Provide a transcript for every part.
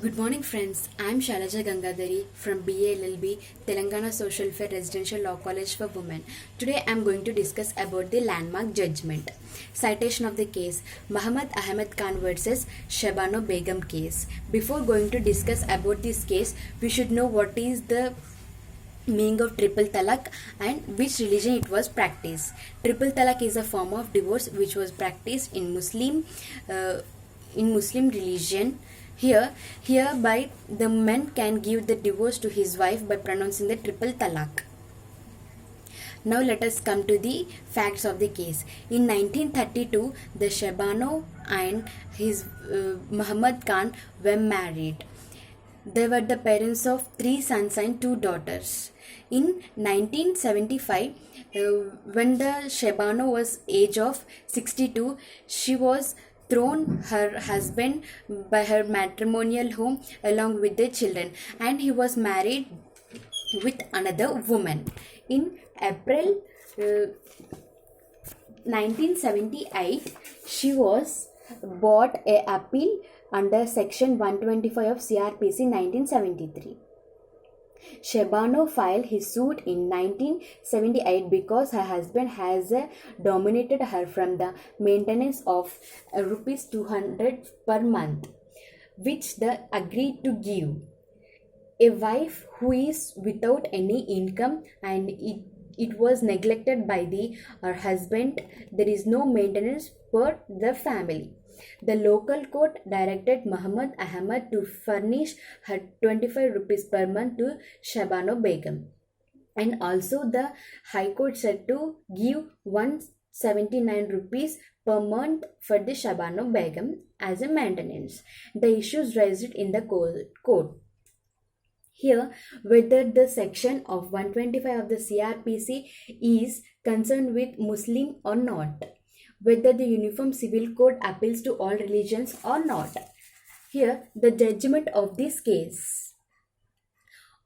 Good morning, friends. I'm Shalaja Gangadhari from BALLB, Telangana Social Fair Residential Law College for Women. Today I'm going to discuss about the landmark judgment. Citation of the case: Muhammad Ahmed Khan versus Shabano Begum case. Before going to discuss about this case, we should know what is the meaning of triple talaq and which religion it was practiced. Triple talaq is a form of divorce which was practiced in Muslim religion. Hereby the man can give the divorce to his wife by pronouncing the triple talaq. Now let us come to the facts of the case. In 1932, the Shabano and his Muhammad Khan were married. They were the parents of 3 sons and 2 daughters. In 1975, when the Shabano was age of 62, she was thrown her husband by her matrimonial home along with their children, and he was married with another woman. In April 1978, she was brought a appeal under section 125 of CRPC 1973. Shabano filed his suit in 1978 because her husband has dominated her from the maintenance of rupees 200 per month, which they agreed to give. A wife who is without any income and it was neglected by her husband, there is no maintenance for the family. The local court directed Muhammad Ahmad to furnish her 25 rupees per month to Shabano Begum. And also the High Court said to give 179 rupees per month for the Shabano Begum as a maintenance. The issues raised in the court. Here, whether the section of 125 of the CRPC is concerned with Muslim or not, whether the Uniform Civil Code appeals to all religions or not. Here, the judgment of this case.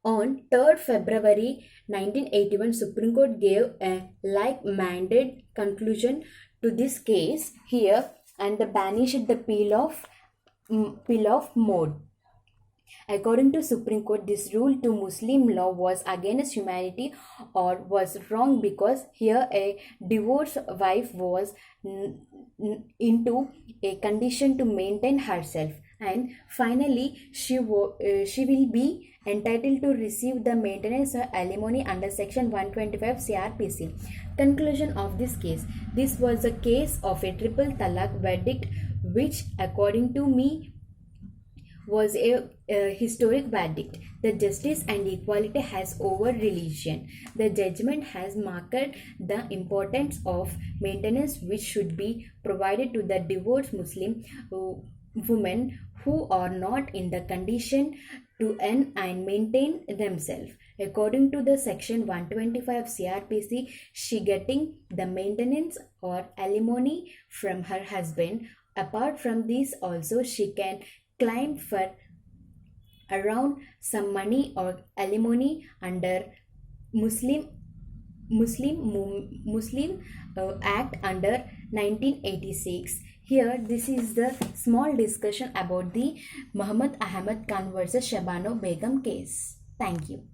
On 3rd February 1981, Supreme Court gave a like-minded conclusion to this case here and banished the peel of mode. According to Supreme Court, this rule to Muslim law was against humanity or was wrong because here a divorced wife was into a condition to maintain herself, and finally she will be entitled to receive the maintenance or alimony under section 125 CRPC. Conclusion of this case: this was a case of a triple talaq verdict which, according to me, was a historic verdict. The justice and equality has over religion. The judgment has marked the importance of maintenance which should be provided to the divorced Muslim women who are not in the condition to earn and maintain themselves. According to the section 125 of CRPC, she getting the maintenance or alimony from her husband. Apart from this, also she can claim for around some money or alimony under Muslim Act under 1986. Here, this is the small discussion about the Muhammad Ahmad Khan versus Shabano Begum case. Thank you.